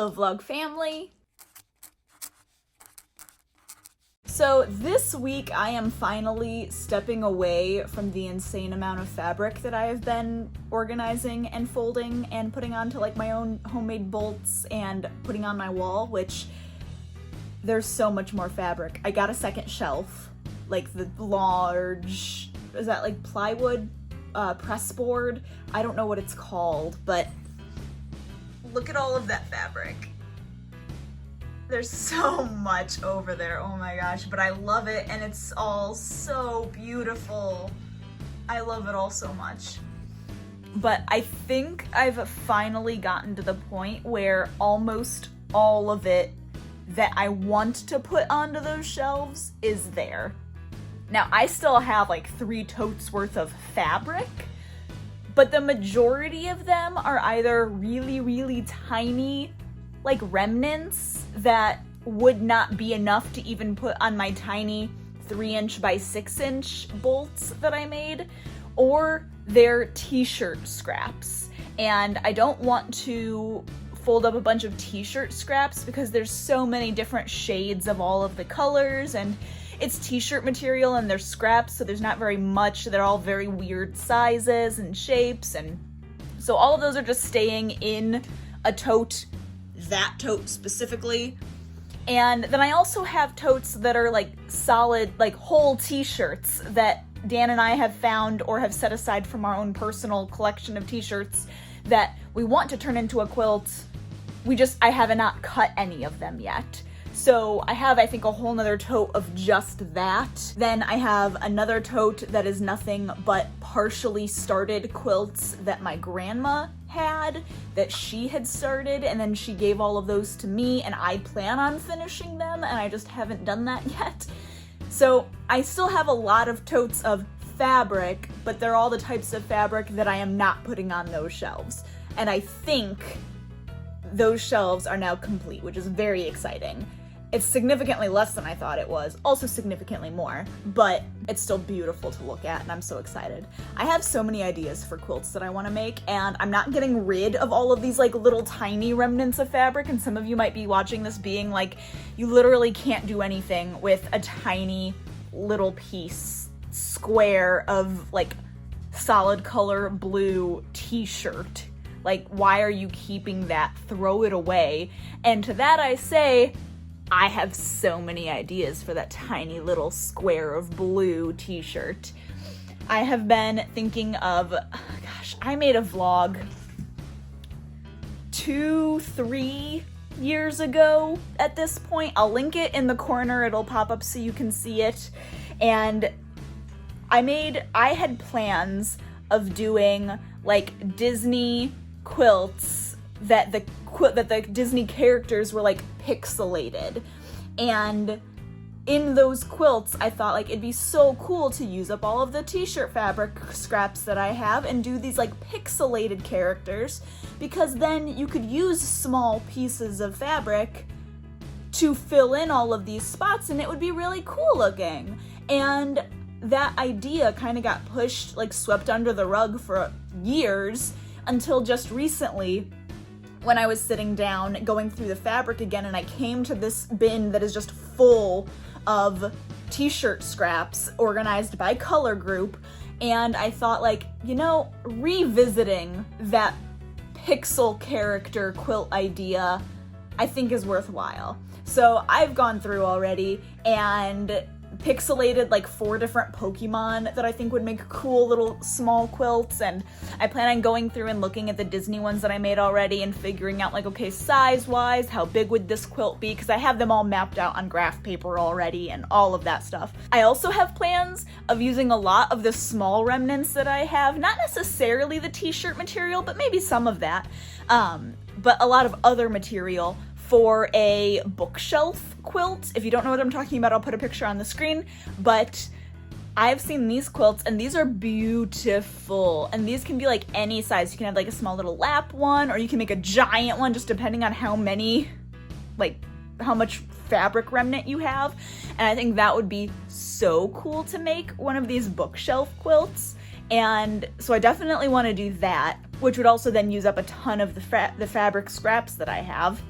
Hello vlog family! So this week I am finally stepping away from the insane amount of fabric that I have been organizing and folding and putting onto like my own homemade bolts and putting on my wall, which there's so much more fabric. I got a second shelf, like the large, is that like plywood press board? I don't know what it's called, but look at all of that fabric. There's so much over there, oh my gosh, but I love it and it's all so beautiful. I love it all so much. But I think I've finally gotten to the point where almost all of it that I want to put onto those shelves is there. Now I still have like 3 totes worth of fabric, but the majority of them are either really tiny, like remnants that would not be enough to even put on my tiny 3" by 6" bolts that I made, or they're t-shirt scraps. And I don't want to fold up a bunch of t-shirt scraps because there's so many different shades of all of the colors, and it's t-shirt material and they're scraps, so there's not very much. They're all very weird sizes and shapes, and so all of those are just staying in a tote, that tote specifically. And then I also have totes that are like solid, like whole t-shirts that Dan and I have found or have set aside from our own personal collection of t-shirts that we want to turn into a quilt. I have not cut any of them yet. So I have, I think, a whole nother tote of just that. Then I have another tote that is nothing but partially started quilts that my grandma had, that she had started, and then she gave all of those to me, and I plan on finishing them, and I just haven't done that yet. So I still have a lot of totes of fabric, but they're all the types of fabric that I am not putting on those shelves. And I think those shelves are now complete, which is very exciting. It's significantly less than I thought it was, also significantly more, but it's still beautiful to look at and I'm so excited. I have so many ideas for quilts that I want to make, and I'm not getting rid of all of these like little tiny remnants of fabric, and some of you might be watching this being like, you literally can't do anything with a tiny little piece, square of like solid color blue t-shirt. Like, why are you keeping that? Throw it away. And to that I say, I have so many ideas for that tiny little square of blue t-shirt. I have been thinking of, gosh, I made a vlog 2-3 years ago at this point. I'll link it in the corner, it'll pop up so you can see it. And I had plans of doing like Disney quilts that the Disney characters were like pixelated, and in those quilts I thought like it'd be so cool to use up all of the t-shirt fabric scraps that I have and do these like pixelated characters, because then you could use small pieces of fabric to fill in all of these spots and it would be really cool looking. And that idea kind of got pushed, like swept under the rug for years, until just recently when I was sitting down going through the fabric again, and I came to this bin that is just full of t-shirt scraps organized by color group, and I thought like, you know, revisiting that pixel character quilt idea I think is worthwhile. So I've gone through already and pixelated like 4 different Pokemon that I think would make cool little small quilts, and I plan on going through and looking at the Disney ones that I made already and figuring out like, okay, size-wise, how big would this quilt be, because I have them all mapped out on graph paper already and all of that stuff. I also have plans of using a lot of the small remnants that I have, not necessarily the t-shirt material, but maybe some of that, but a lot of other material for a bookshelf quilt. If you don't know what I'm talking about, I'll put a picture on the screen, but I've seen these quilts and these are beautiful, and these can be like any size. You can have like a small little lap one, or you can make a giant one, just depending on how much fabric remnant you have. And I think that would be so cool to make one of these bookshelf quilts. And so I definitely want to do that, which would also then use up a ton of the fabric scraps that I have.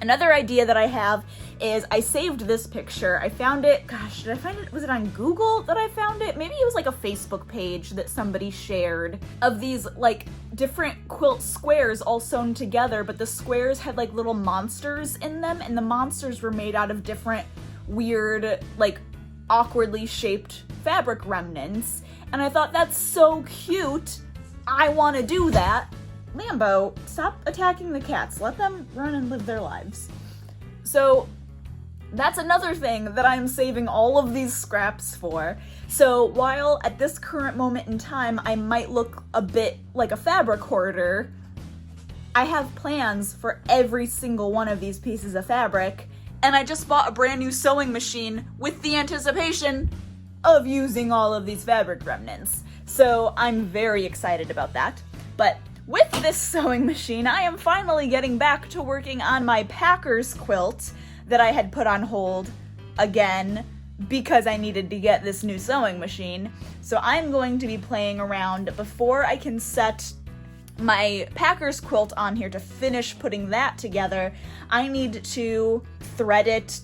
Another idea that I have is I saved this picture. I found it, gosh, did I find it? Was it on Google that I found it? Maybe it was like a Facebook page that somebody shared of these like different quilt squares all sewn together, but the squares had like little monsters in them, and the monsters were made out of different weird, like awkwardly shaped fabric remnants. And I thought, that's so cute. I want to do that. Lambeau, stop attacking the cats. Let them run and live their lives. So that's another thing that I'm saving all of these scraps for. So while at this current moment in time, I might look a bit like a fabric hoarder, I have plans for every single one of these pieces of fabric, and I just bought a brand new sewing machine with the anticipation of using all of these fabric remnants. So I'm very excited about that. But with this sewing machine, I am finally getting back to working on my Packers quilt that I had put on hold again because I needed to get this new sewing machine. So I'm going to be playing around before I can set my Packers quilt on here to finish putting that together. I need to thread it,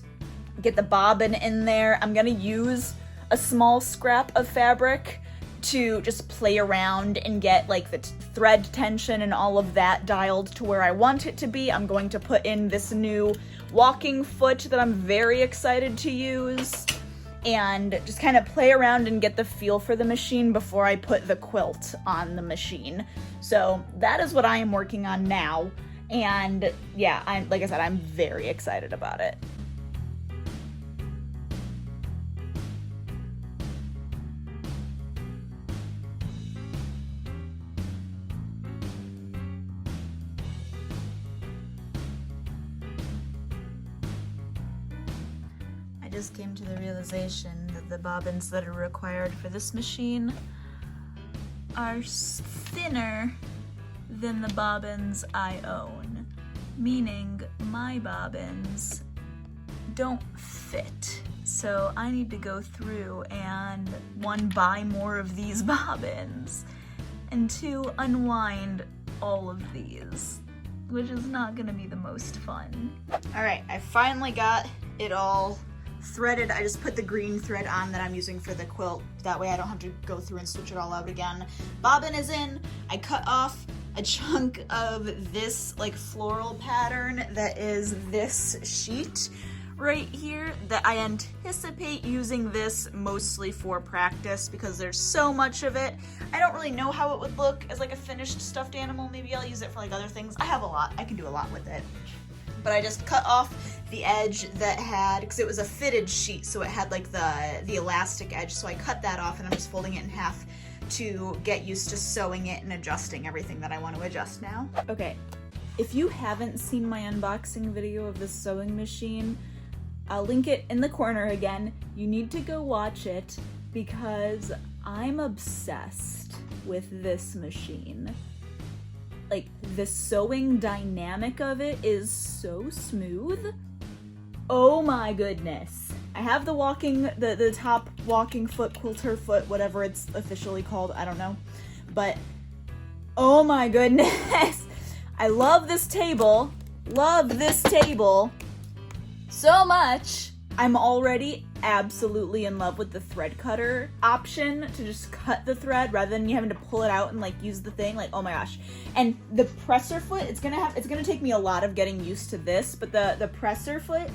get the bobbin in there. I'm gonna use a small scrap of fabric to just play around and get like the thread tension and all of that dialed to where I want it to be. I'm going to put in this new walking foot that I'm very excited to use and just kind of play around and get the feel for the machine before I put the quilt on the machine. So that is what I am working on now. And yeah, like I said, I'm very excited about it. I just came to the realization that the bobbins that are required for this machine are thinner than the bobbins I own, meaning my bobbins don't fit. So I need to go through and one, buy more of these bobbins, and two, unwind all of these, which is not gonna be the most fun. All right, I finally got it all threaded. I just put the green thread on that I'm using for the quilt. That way I don't have to go through and switch it all out again. Bobbin is in. I cut off a chunk of this like floral pattern that is this sheet right here that I anticipate using this mostly for practice because there's so much of it. I don't really know how it would look as like a finished stuffed animal. Maybe I'll use it for like other things. I have a lot. I can do a lot with it. But I just cut off the edge that had, because it was a fitted sheet, so it had like the elastic edge, so I cut that off and I'm just folding it in half to get used to sewing it and adjusting everything that I want to adjust now. Okay, if you haven't seen my unboxing video of this sewing machine, I'll link it in the corner again. You need to go watch it because I'm obsessed with this machine. Like, the sewing dynamic of it is so smooth. Oh my goodness. I have the top walking foot, quilter foot, whatever it's officially called, I don't know. But, oh my goodness. I love this table so much. I'm already absolutely in love with the thread cutter option to just cut the thread rather than you having to pull it out and like use the thing. Like, oh my gosh. And the presser foot, it's gonna take me a lot of getting used to this, but the presser foot,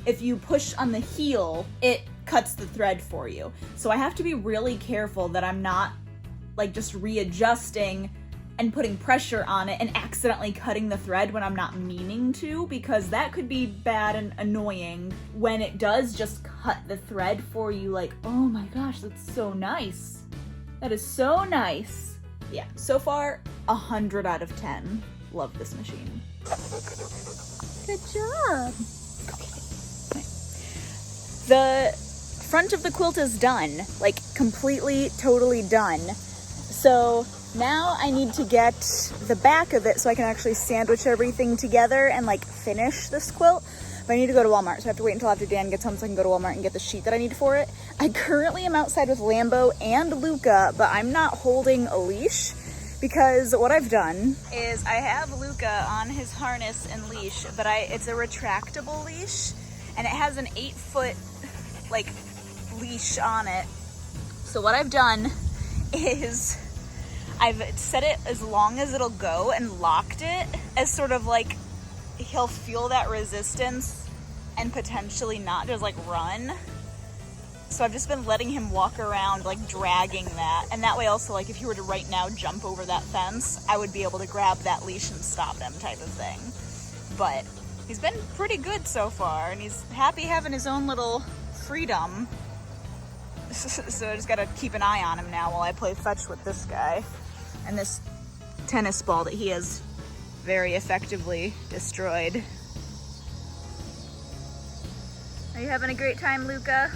if you push on the heel, it cuts the thread for you. So I have to be really careful that I'm not like just readjusting and putting pressure on it and accidentally cutting the thread when I'm not meaning to, because that could be bad and annoying when it does just cut the thread for you. Like, oh my gosh, that's so nice. That is so nice. Yeah, so far, 100 out of 10. Love this machine. Good job. Okay. The front of the quilt is done, like completely, totally done. So now I need to get the back of it so I can actually sandwich everything together and like finish this quilt. But I need to go to Walmart, so I have to wait until after Dan gets home so I can go to Walmart and get the sheet that I need for it. I currently am outside with Lambeau and Luca, but I'm not holding a leash Because what I've done is I have Luca on his harness and leash, but it's a retractable leash, and it has an 8-foot like leash on it. So what I've done is I've set it as long as it'll go and locked it as sort of like he'll feel that resistance and potentially not just like run. So I've just been letting him walk around like dragging that, and that way also like if he were to right now jump over that fence, I would be able to grab that leash and stop him type of thing. But he's been pretty good so far, and he's happy having his own little freedom. So I just gotta keep an eye on him now while I play fetch with this guy and this tennis ball that he has very effectively destroyed. Are you having a great time, Luca?